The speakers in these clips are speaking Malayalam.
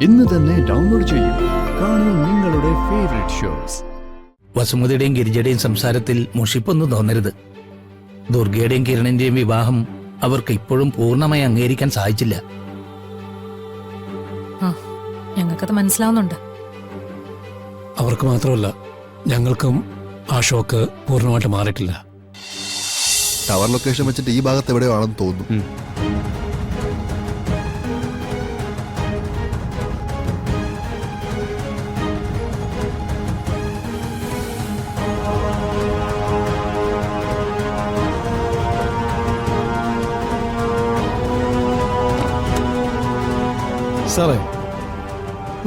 ഇന്ന് തന്നെ ഡൗൺലോഡ് ചെയ്യൂ. കാണൂ നിങ്ങളുടെ ഫേവറേറ്റ് ഷോസ്. വസുമതിയുടെയും ഗിരിജയുടെയും സംസാരത്തിൽ മുഷിപ്പൊന്നും തോന്നരുത്. ദുർഗയുടെയും കിരണിന്റെയും വിവാഹം അവർക്ക് ഇപ്പോഴും പൂർണ്ണമായി അംഗീകരിക്കാൻ സാധിച്ചില്ല. ഞങ്ങൾക്കത് മനസ്സിലാവുന്നുണ്ട്. അവർക്ക് മാത്രമല്ല, ഞങ്ങൾക്കും ആ ഷോക്ക് പൂർണ്ണമായിട്ട് മാറിയിട്ടില്ല. ടവർ ലൊക്കേഷൻ വെച്ചിട്ട് ഈ ഭാഗത്ത് എവിടെയോ ആണെന്ന് തോന്നുന്നു. സാറേ,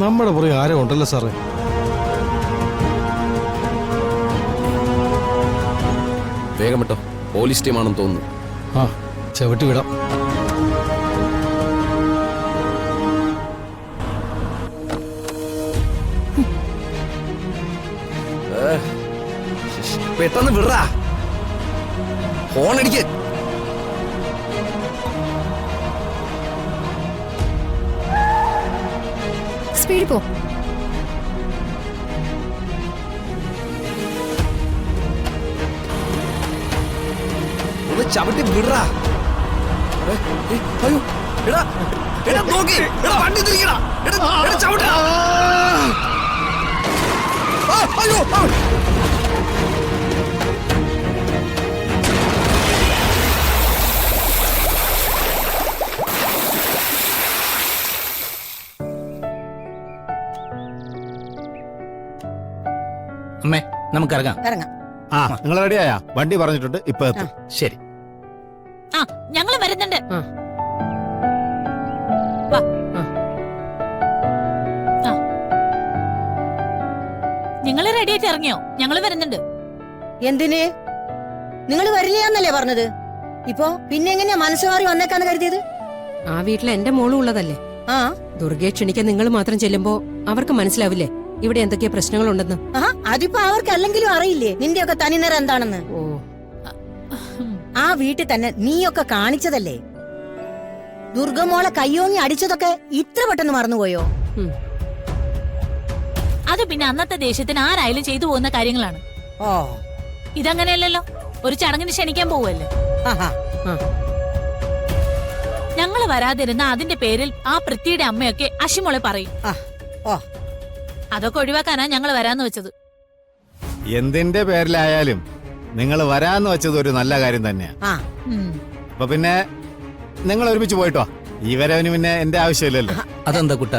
നമ്മുടെ പുറകെ ആരോ ഉണ്ടല്ലോ സാറേ. വേഗം വിട്ടോ, പോലീസ് ടീമാണെന്ന് തോന്നുന്നു. ആ, ചവിട്ടി വിടാം. പെട്ടെന്ന് വിടാ, ഹോണടിക്ക്. സ്പീഡിൽ പോ. ഒന്ന് ചവിട്ടി വിടാ. അയ്യോ, എടാ എടാ നോക്കി, എടാ വണ്ടി തിരിക്കടാ, എടാ ചവിട്ടാ. അയ്യോ, അമ്മേ, നമുക്കിറങ്ങാം. ആ, നിങ്ങൾ റെഡിയായാ? വണ്ടി പറഞ്ഞിട്ടുണ്ട്, ഇപ്പൊ എത്തും. ശരി. ആ, ഞങ്ങൾ വരുന്നുണ്ട്. നിങ്ങൾ റെഡി ആയിട്ട് ഇറങ്ങിയോ? ഞങ്ങൾ വരുന്നുണ്ട്. എന്തിന്? നിങ്ങൾ വരില്ലന്നല്ലേ പറഞ്ഞത്? ഇപ്പൊ പിന്നെ എങ്ങനെയാ മനസ്സ് മാറി വന്നേക്കാന്ന് കരുതിയത്? ആ വീട്ടിൽ എന്റെ മോളും ഉള്ളതല്ലേ. ആ, ദുർഗയെ ക്ഷണിക്കാൻ നിങ്ങൾ മാത്രം ചെല്ലുമ്പോ അവർക്ക് മനസ്സിലാവില്ലേ ഇവിടെ എന്തൊക്കെയാ പ്രശ്നങ്ങളുണ്ടെന്ന്? അതിപ്പോ അവർക്ക് അല്ലെങ്കിലും അറിയില്ലേ നിന്റെയൊക്കെ തനിനിറം എന്താണെന്ന്? ഓ, ആ വീട്ടിൽ തന്നെ നീയൊക്കെ കാണിച്ചതല്ലേ. ദുർഗമോളെ കയ്യോങ്ങി അടിച്ചതൊക്കെ ഇത്ര പെട്ടെന്ന് മറന്നുപോയോ? അത് പിന്നെ അന്നത്തെ ദേഷ്യത്തിന് ആരായാലും ചെയ്തു പോകുന്ന കാര്യങ്ങളാണ്. ഓ, ഇതങ്ങനെയല്ലല്ലോ. ഒരു ചടങ്ങിന് ക്ഷണിക്കാൻ പോവല്ലേ. ഞങ്ങള് വരാതിരുന്ന അതിന്റെ പേരിൽ ആ പൃഥ്വിയുടെ അമ്മയൊക്കെ അഷിമോളെ പറയും. അതൊക്കെ ഒഴിവാക്കാനാ ഞങ്ങൾ വരാന്ന് വെച്ചത്. എന്തിന്റെ പേരിലായാലും നിങ്ങൾ വരാന്ന് വെച്ചത് ഒരു നല്ല കാര്യം തന്നെയാ. അപ്പൊ പിന്നെ നിങ്ങൾ ഒരുമിച്ച് പോയിട്ടോ. ഈ വരവിന് പിന്നെ എന്റെ ആവശ്യമില്ലല്ലോ. അതെന്താ കുട്ട?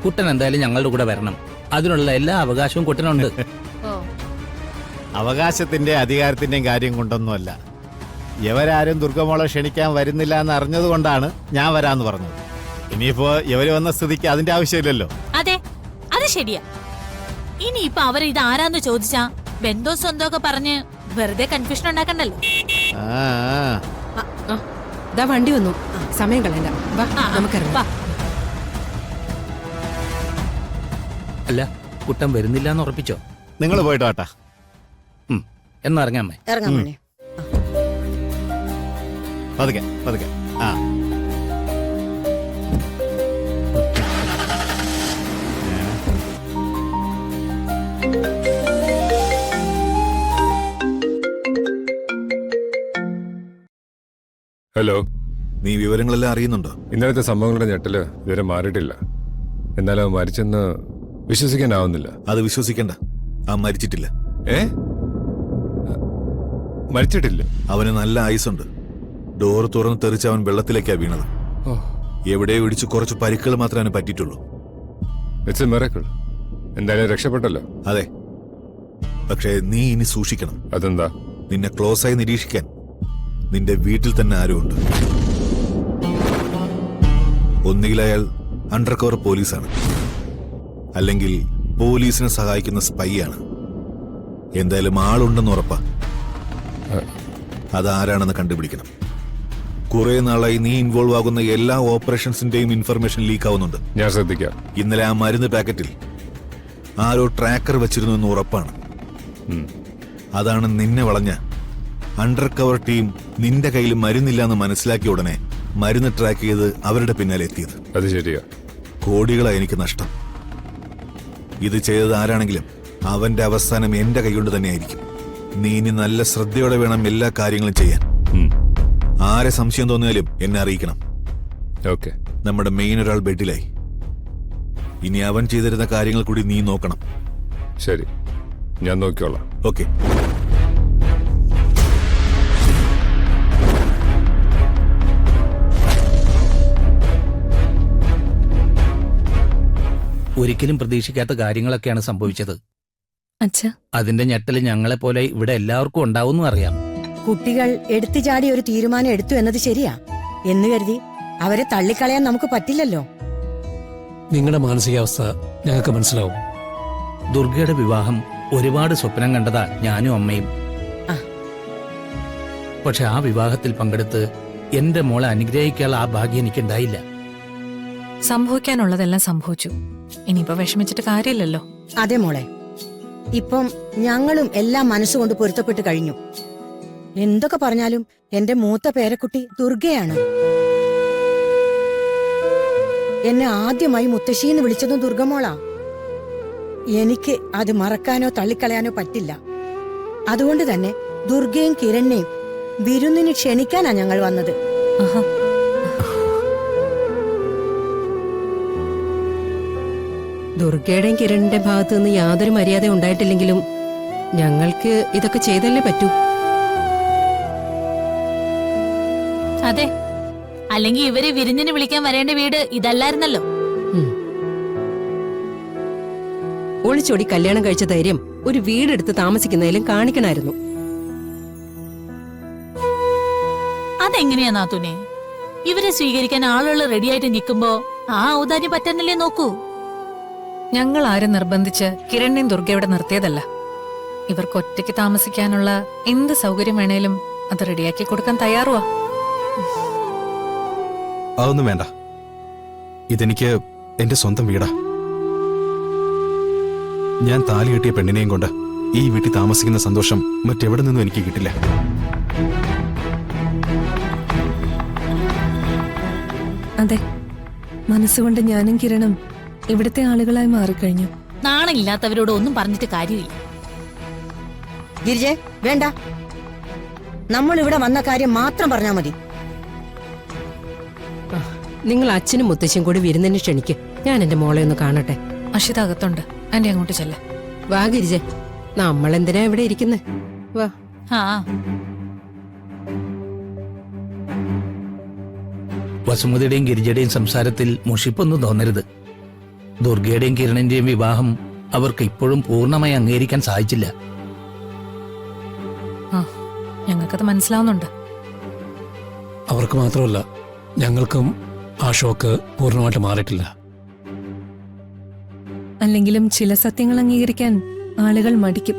കുട്ടൻ എന്തായാലും ഞങ്ങളുടെ കൂടെ വരണം. അതിനുള്ള എല്ലാ അവകാശവും കുട്ടനുണ്ട്. അവകാശത്തിന്റെ അധികാരത്തിന്റെയും കാര്യം കൊണ്ടൊന്നുമല്ല. ഇവരാരും ദുർഗമോളെ ക്ഷണിക്കാൻ വരുന്നില്ല എന്ന് അറിഞ്ഞത് കൊണ്ടാണ് ഞാൻ വരാന്ന് പറഞ്ഞത്. ഇനിയിപ്പോ ഇവര് വന്ന സ്ഥിതിക്ക് അതിന്റെ ആവശ്യമില്ലല്ലോ. അതെ, അത് ശരിയാ. ഇനിയിപ്പൊ അവര് ഇത് ആരാന്ന് ചോദിച്ചാ ബന്ധോ സ്വന്തോ ഒക്കെ പറഞ്ഞ് വെറുതെ കൺഫ്യൂഷൻ ഉണ്ടാക്കണ്ടല്ലോ. ദാ വണ്ടി വന്നു, സമയം കളയണ്ട. വാ, നമുക്കിറങ്ങാം. അല്ല, കുട്ടൻ വരുന്നില്ലാന്ന് ഉറപ്പിച്ചോ? നിങ്ങൾ പോയിട്ടോ ഏട്ടാ. എന്നാ ഇറങ്ങാമേ. ഇറങ്ങാൻ മോനെ. പതുക്കെ പതുക്കെ. ആ, ഹലോ, നീ വിവരങ്ങളെല്ലാം അറിയുന്നുണ്ടോ? ഇന്നലത്തെ സംഭവങ്ങളുടെ ഞെട്ടല് ഇതുവരെ മാറിയിട്ടില്ല. എന്നാലും അവൻ മരിച്ചെന്ന് വിശ്വസിക്കാനാവുന്നില്ല. അത് വിശ്വസിക്കണ്ട, അവൻ മരിച്ചിട്ടില്ല. മരിച്ചിട്ടില്ല? അവന് നല്ല ആയുസുണ്ട്. ഡോർ തുറന്ന് തെറിച്ച് അവൻ വെള്ളത്തിലേക്കാ വീണത്. എവിടെയോ ഇടിച്ച് കുറച്ച് പരിക്കുകൾ മാത്രമേ അവന് പറ്റിയിട്ടുള്ളൂ. It's A miracle. എന്തായാലും രക്ഷപ്പെട്ടല്ലോ. അതെ, പക്ഷേ നീ ഇനി സൂക്ഷിക്കണം. അതെന്താ? നിന്നെ ക്ലോസായി നിരീക്ഷിക്കാൻ നിന്റെ വീട്ടിൽ തന്നെ ആരും ഉണ്ട്. ഒന്നുകിൽ അയാൾ അണ്ടർ കവർ പോലീസാണ്, അല്ലെങ്കിൽ പോലീസിനെ സഹായിക്കുന്ന സ്പൈ ആണ്. എന്തായാലും ആളുണ്ടെന്ന് ഉറപ്പാ. അതാരാണെന്ന് കണ്ടുപിടിക്കണം. കുറെ നാളായി നീ ഇൻവോൾവ് ആകുന്ന എല്ലാ ഓപ്പറേഷൻസിന്റെയും ഇൻഫർമേഷൻ ലീക്ക് ആവുന്നുണ്ട്. ഞാൻ ശ്രദ്ധിക്കാം. ഇന്നലെ ആ മരുന്ന് പാക്കറ്റിൽ ആരോ ട്രാക്കർ വെച്ചിരുന്നു എന്ന് ഉറപ്പാണ്. അതാണ് നിന്നെ വളഞ്ഞ അണ്ടർ കവർ ടീം നിന്റെ കയ്യിൽ മരുന്നില്ല എന്ന് മനസ്സിലാക്കിയ ഉടനെ മരുന്ന് ട്രാക്ക് ചെയ്ത് അവരുടെ പിന്നാലെ എത്തിയത്. അത് ശരിയാ. കോടികളാണ് എനിക്ക് നഷ്ടം. ഇത് ചെയ്തത് ആരാണെങ്കിലും അവന്റെ അവസാനം എന്റെ കൈകൊണ്ട് തന്നെയായിരിക്കും. നീ ഇനി നല്ല ശ്രദ്ധയോടെ വേണം എല്ലാ കാര്യങ്ങളും ചെയ്യാൻ. ആരെ സംശയം തോന്നിയാലും എന്നെ അറിയിക്കണം. ഓക്കെ. നമ്മുടെ മെയിൻ ഒരാൾ ബെഡിലായി. ഇനി അവൻ ചെയ്തിരുന്ന കാര്യങ്ങൾ കൂടി നീ നോക്കണം. ശരി, ഞാൻ നോക്കിക്കോളാം. ഓക്കെ. ഒരിക്കലും പ്രതീക്ഷിക്കാത്ത കാര്യങ്ങളൊക്കെയാണ് സംഭവിച്ചത്. അച്ഛാ, അതിന്റെ ഞെട്ടല് ഞങ്ങളെപ്പോലെ ഇവിടെ എല്ലാവർക്കും ഉണ്ടാവുമെന്നും അറിയാം. കുട്ടികൾ എടുത്തു ചാടി ഒരു തീരുമാനം എടുത്തു എന്നത് ശരിയാ എന്ന് കരുതി അവരെ തള്ളിക്കളയാൻ നമുക്ക് പറ്റില്ലല്ലോ. നിങ്ങളുടെ മാനസികാവസ്ഥ ഞങ്ങൾക്ക് മനസ്സിലാവും. ദുർഗയുടെ വിവാഹം ഒരുപാട് സ്വപ്നം കണ്ടതാ ഞാനും അമ്മയും. ആ. പക്ഷെ ആ വിവാഹത്തിൽ പങ്കെടുത്ത് എന്റെ മോളെ അനുഗ്രഹിക്കാനുള്ള ആ ഭാഗ്യം എനിക്കുണ്ടായില്ല. സംഭവിക്കാനുള്ളതെല്ലാം സംഭവിച്ചു. ഇനിയിപ്പോ വിഷമിച്ചിട്ട് കാര്യമില്ലല്ലോ. അതെ മോളെ, ഇപ്പം ഞങ്ങളും എല്ലാം മനസ്സുകൊണ്ട് പൊരുത്തപ്പെട്ട് കഴിഞ്ഞു. എന്തൊക്കെ പറഞ്ഞാലും എന്റെ മൂത്ത പേരക്കുട്ടി ദുർഗയാണ്. എന്നെ ആദ്യമായി മുത്തശ്ശീന്ന് വിളിച്ചതും ദുർഗമോളാ. എനിക്ക് അത് മറക്കാനോ തള്ളിക്കളയാനോ പറ്റില്ല. അതുകൊണ്ട് തന്നെ ദുർഗയും കിരണിനെയും വിരുന്നിന് ക്ഷണിക്കാനാ ഞങ്ങൾ വന്നത്. ആഹാ. ദുർഗയുടെയും കിരണിന്റെ ഭാഗത്തു നിന്ന് യാതൊരു മര്യാദ ഉണ്ടായിട്ടില്ലെങ്കിലും ഞങ്ങൾക്ക് ഇതൊക്കെ ചെയ്തല്ലേ പറ്റൂ. അതെ, അല്ലെങ്കിൽ ഇവരെ വിരുന്നിന് വിളിക്കാൻ വരേണ്ട വീട് ഇതല്ലായിരുന്നല്ലോ. ഒളിച്ചോടി കല്യാണം കഴിച്ച ധൈര്യം ഒരു വീടെടുത്ത് താമസിക്കുന്നതിലും കാണിക്കണമായിരുന്നു. അതെങ്ങനെയാ നാത്തൂനെ? ഇവരെ സ്വീകരിക്കാൻ ആളുകൾ റെഡിയായിട്ട് നിൽക്കുമ്പോ ആ ഔദാര്യം പറ്റുന്നില്ലേ നോക്കൂ. ഞങ്ങൾ ആരും നിർബന്ധിച്ച് കിരണിനെയും ദുർഗയുടെ നിർത്തിയതല്ല. ഇവർക്ക് ഒറ്റയ്ക്ക് താമസിക്കാനുള്ള എന്ത് സൗകര്യം വേണേലും അത് റെഡിയാക്കി കൊടുക്കാൻ തയ്യാറുവാ. അതൊന്നും വേണ്ട. ഇതെനിക്ക് എന്റെ സ്വന്തം വീടാ. ഞാൻ താലി കെട്ടിയ പെണ്ണിനെയും കൊണ്ട് ഈ വീട്ടിൽ താമസിക്കുന്ന സന്തോഷം മറ്റെവിടെ നിന്നും എനിക്ക് കിട്ടില്ല. അതെ, മനസ്സുകൊണ്ട് ഞാനും കിരണും ഇവിടുത്തെ ആളുകളായി മാറിക്കഴിഞ്ഞു. നാണമില്ലാത്തവരോട് ഒന്നും പറഞ്ഞിട്ട് കാര്യമില്ല. ഗിരിജെ, വേണ്ട. നമ്മൾ ഇവിടെ വന്ന കാര്യം മാത്രം പറഞ്ഞാ മതി. നിങ്ങൾ അച്ഛനും മുത്തശ്ശിയും കൂടി വിരുന്നിന് ക്ഷണിക്ക്. ഞാൻ എന്റെ മോളെ ഒന്ന് കാണട്ടെ. അഷിത അകത്തുണ്ട്, ആന്റി അങ്ങോട്ട് ചെല്ല. വാ ഗിരിജെ, നമ്മളെന്തിനാ ഇവിടെ ഇരിക്കുന്നേ? വാ. ആ, വസുമതിയുടെയും ഗിരിജയുടെയും സംസാരത്തിൽ മുഷിപ്പൊന്നും തോന്നരുത്. ദുർഗയുടെയും കിരണിന്റെയും വിവാഹം അവർക്ക് ഇപ്പോഴും പൂർണ്ണമായി അംഗീകരിക്കാൻ സാധിച്ചില്ല. ആ, ഞങ്ങൾക്കത് മനസ്സിലാവുന്നുണ്ട്. അവർക്ക് മാത്രമല്ല, ഞങ്ങൾക്കും ആ ഷോക്ക് പൂർണ്ണമായിട്ട് മാറിയിട്ടില്ല. അല്ലെങ്കിലും ചില സത്യങ്ങൾ അംഗീകരിക്കാൻ ആളുകൾ മടിക്കും.